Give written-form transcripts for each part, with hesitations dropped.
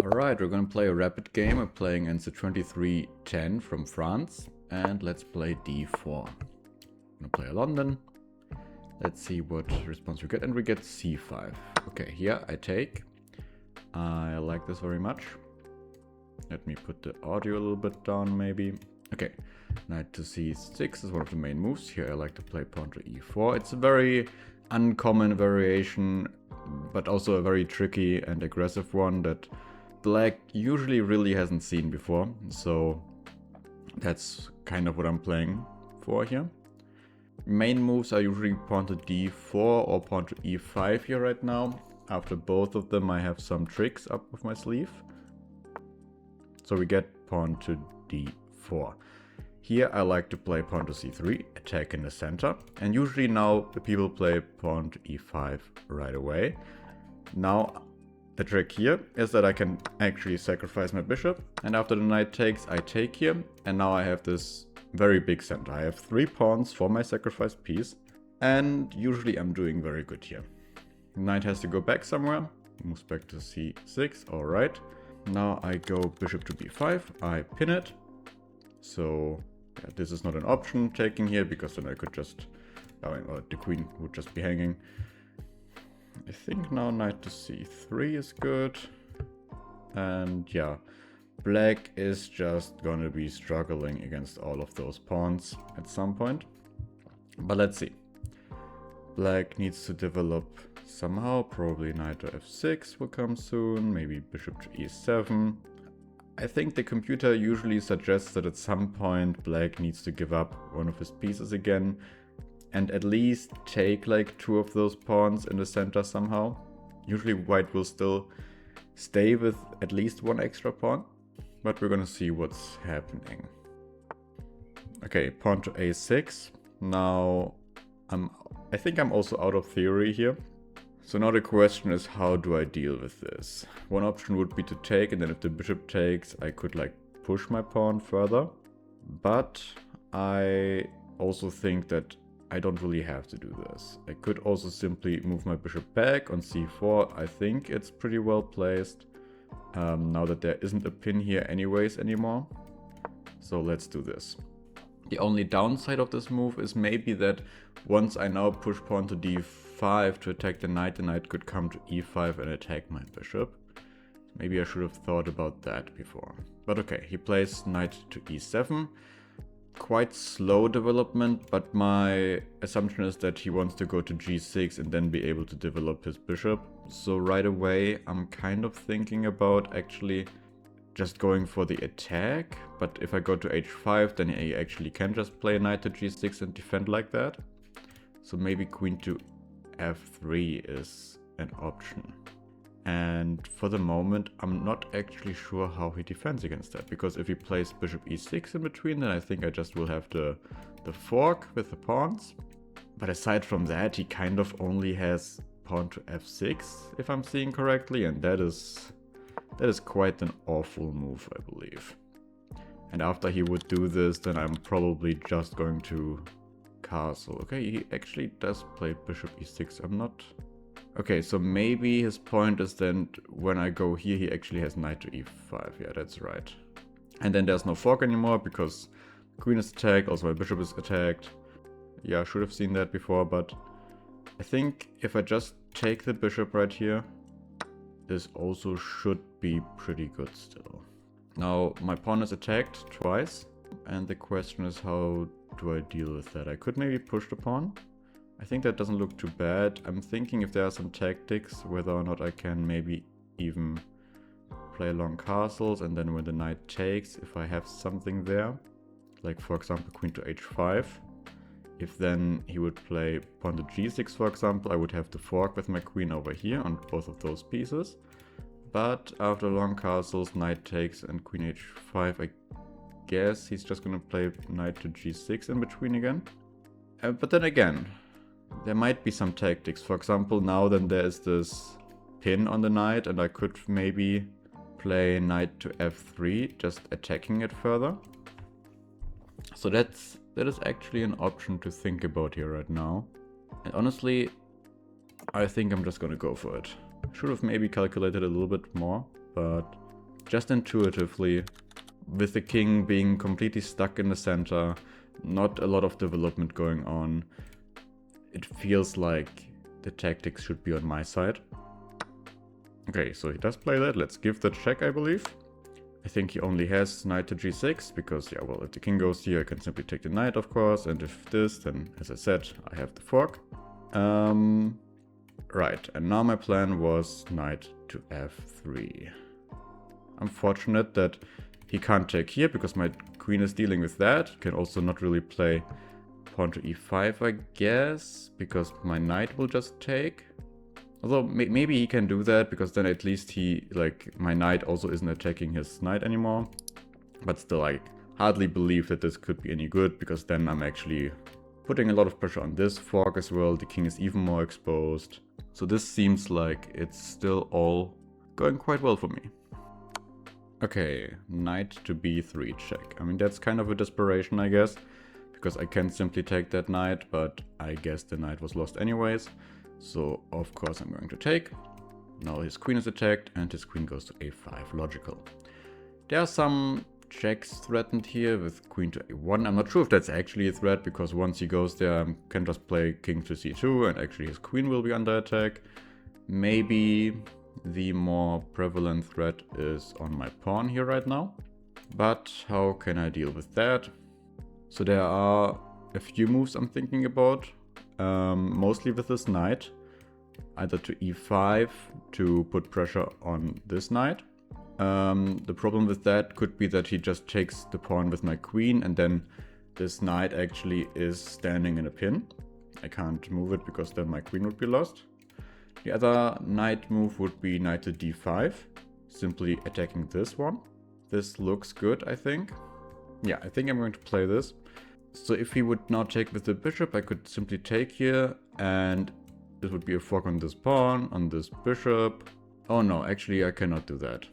Alright, we're gonna play a rapid game. We're playing answer 2310 from France. And let's play d4. I'm gonna play a London. Let's see what response we get. And we get c5. Okay, here I take. I like this very much. Let me put the audio a little bit down maybe. Okay, knight to c6 is one of the main moves. Here I like to play pawn to e4. It's a very uncommon variation, but also a very tricky and aggressive one that Black usually really hasn't seen before. So that's kind of what I'm playing for here. Main moves are usually pawn to d4 or pawn to e5 here right now. After both of them I have some tricks up with my sleeve. So we get pawn to d4. Here I like to play pawn to c3, attack in the center. And usually now the people play pawn to e5 right away. Now the trick here is that I can actually sacrifice my bishop. And after the knight takes, I take here. And now I have this very big center. I have 3 pawns for my sacrificed piece. And usually I'm doing very good here. Knight has to go back somewhere. Moves back to c6. Alright. Now I go bishop to b5. I pin it. So yeah, this is not an option taking here, because then I could just, or the queen would just be hanging. I think now knight to c3 is good. And yeah, black is just gonna be struggling against all of those pawns at some point. But let's see. Black needs to develop somehow. Probably knight to f6 will come soon. Maybe bishop to e7. I think the computer usually suggests that at some point black needs to give up one of his pieces again. And at least take like 2 of those pawns in the center somehow. Usually white will still stay with at least 1 extra pawn. But we're gonna see what's happening. Okay, pawn to a6. Now I think I'm also out of theory here. So now the question is, how do I deal with this? One option would be to take, and then if the bishop takes, I could like push my pawn further. But I also think that I don't really have to do this. I could also simply move my bishop back on c4. I think it's pretty well placed. Now that there isn't a pin here anyways anymore. So let's do this. The only downside of this move is maybe that once I now push pawn to d5 to attack the knight could come to e5 and attack my bishop. Maybe I should have thought about that before. But okay, he plays knight to e7. Quite slow development, but my assumption is that he wants to go to g6 and then be able to develop his bishop. So right away I'm kind of thinking about actually just going for the attack. But if I go to h5, then I actually can just play knight to g6 and defend like that. So maybe queen to f3 is an option. And for the moment, I'm not actually sure how he defends against that. Because if he plays bishop e6 in between, then I think I just will have the fork with the pawns. But aside from that, he kind of only has pawn to f6, if I'm seeing correctly. And that is quite an awful move, I believe. And after he would do this, then I'm probably just going to castle. Okay, he actually does play bishop e6. I'm not... Okay, so maybe his point is then when I go here, he actually has knight to e5. Yeah, that's right. And then there's no fork anymore because the queen is attacked. Also, my bishop is attacked. Yeah, I should have seen that before, but I think if I just take the bishop right here, this also should be pretty good still. Now, my pawn is attacked twice. And the question is, how do I deal with that? I could maybe push the pawn. I think that doesn't look too bad. I'm thinking if there are some tactics, whether or not I can maybe even play long castles, and then when the knight takes, if I have something there, like for example queen to h5, if then he would play pawn to g6 for example, I would have the fork with my queen over here on both of those pieces. But after long castles, knight takes and queen h5, I guess he's just gonna play knight to g6 in between again. But then again, there might be some tactics. For example, now then there is this pin on the knight, and I could maybe play knight to f3, just attacking it further. So that is actually an option to think about here right now. And honestly, I think I'm just gonna go for it. Should have maybe calculated a little bit more, but just intuitively, with the king being completely stuck in the center, not a lot of development going on, it feels like the tactics should be on my side. Okay, so he does play that. Let's give the check, I believe. I think he only has knight to g6, because, yeah, well, if the king goes here, I can simply take the knight, of course, and if this, then, as I said, I have the fork. Right, and now my plan was knight to f3. Unfortunate that he can't take here, because my queen is dealing with that. Can also not really play pawn to e5, I guess, because my knight will just take. Although, maybe he can do that, because then at least he, like, my knight also isn't attacking his knight anymore. But still, I hardly believe that this could be any good, because then I'm actually putting a lot of pressure on this fork as well. The king is even more exposed. So this seems like it's still all going quite well for me. Okay, knight to b3 check. I mean, that's kind of a desperation, I guess, because I can simply take that knight, but I guess the knight was lost anyways. So, of course, I'm going to take. Now his queen is attacked, and his queen goes to a5. Logical. There are some checks threatened here with queen to a1. I'm not sure if that's actually a threat, because once he goes there, I can just play king to c2, and actually his queen will be under attack. Maybe the more prevalent threat is on my pawn here right now. But how can I deal with that? So there are a few moves I'm thinking about. Mostly with this knight, either to e5 to put pressure on this knight. The problem with that could be that he just takes the pawn with my queen, and then this knight actually is standing in a pin. I can't move it because then my queen would be lost. The other knight move would be knight to d5, simply attacking this one. This looks good, I think. Yeah, I think I'm going to play this. So if he would now take with the bishop, I could simply take here, and this would be a fork on this pawn, on this bishop. Oh no, actually I cannot do that.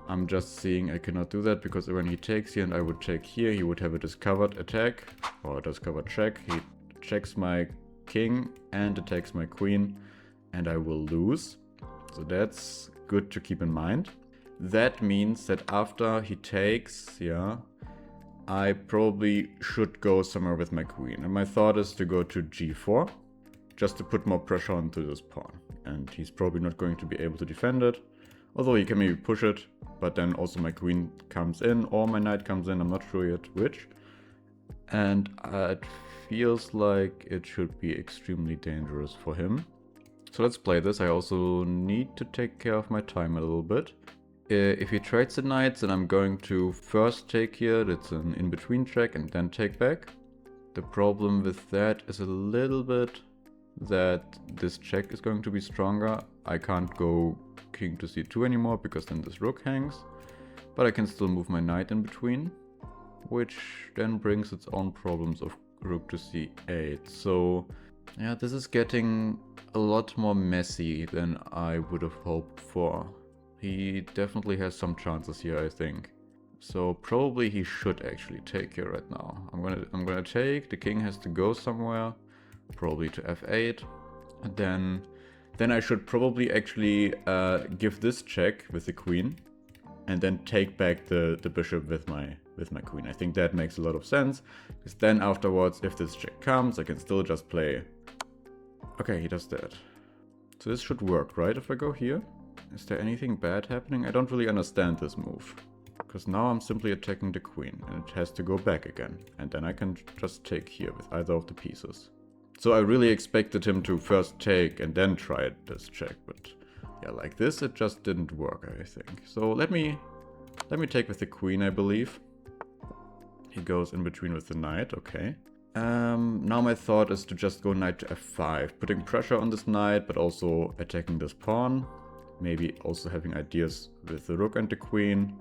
I'm just seeing I cannot do that, because when he takes here and I would take here, he would have a discovered attack, or a discovered check. He checks my king and attacks my queen, and I will lose. So that's good to keep in mind. That means that after he takes, yeah, I probably should go somewhere with my queen. And my thought is to go to g4, just to put more pressure onto this pawn. And he's probably not going to be able to defend it. Although he can maybe push it, but then also my queen comes in, or my knight comes in, I'm not sure yet which. And it feels like it should be extremely dangerous for him. So let's play this. I also need to take care of my time a little bit. If he trades the knights, then I'm going to first take here, that's an in-between check, and then take back. The problem with that is a little bit that this check is going to be stronger. I can't go king to c2 anymore, because then this rook hangs. But I can still move my knight in between, which then brings its own problems of rook to c8. So yeah, this is getting a lot more messy than I would have hoped for. He definitely has some chances here, I think. So probably he should actually take here right now. I'm gonna take. The king has to go somewhere, probably to f8. And then I should probably actually give this check with the queen, and then take back the bishop with my queen. I think that makes a lot of sense, because then afterwards, if this check comes, I can still just play. Okay, he does that. So this should work, right? If I go here. Is there anything bad happening? I don't really understand this move. Because now I'm simply attacking the queen, and it has to go back again. And then I can just take here with either of the pieces. So I really expected him to first take and then try this check. But yeah, like this it just didn't work, I think. So let me take with the queen, I believe. He goes in between with the knight, okay. Now my thought is to just go knight to f5. Putting pressure on this knight, but also attacking this pawn. Maybe also having ideas with the rook and the queen.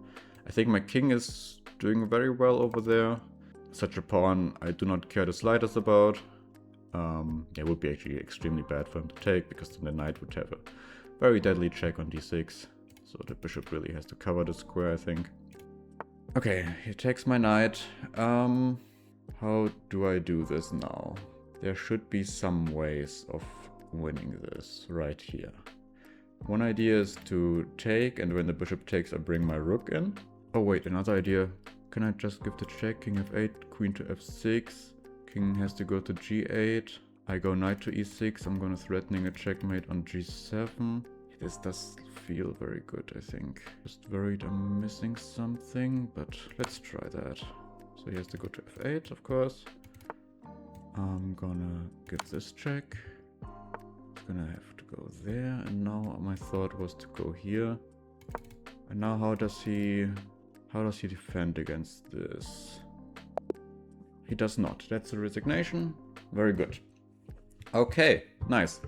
I think my king is doing very well over there. Such a pawn I do not care the slightest about. It would be actually extremely bad for him to take, because then the knight would have a very deadly check on d6. So the bishop really has to cover the square, I think. Okay, he takes my knight. How do I do this now? There should be some ways of winning this right here. One idea is to take, and when the bishop takes, I bring my rook in. Oh wait, another idea. Can I just give the check? King f8, queen to f6. King has to go to g8. I go knight to e6. I'm gonna threatening a checkmate on g7. This does feel very good, I think. Just worried I'm missing something, but let's try that. So he has to go to f8, of course. I'm gonna give this check. It's gonna have to go there, and now my thought was to go here. And now how does he defend against this? He does not. That's a resignation. Very good. Okay, nice.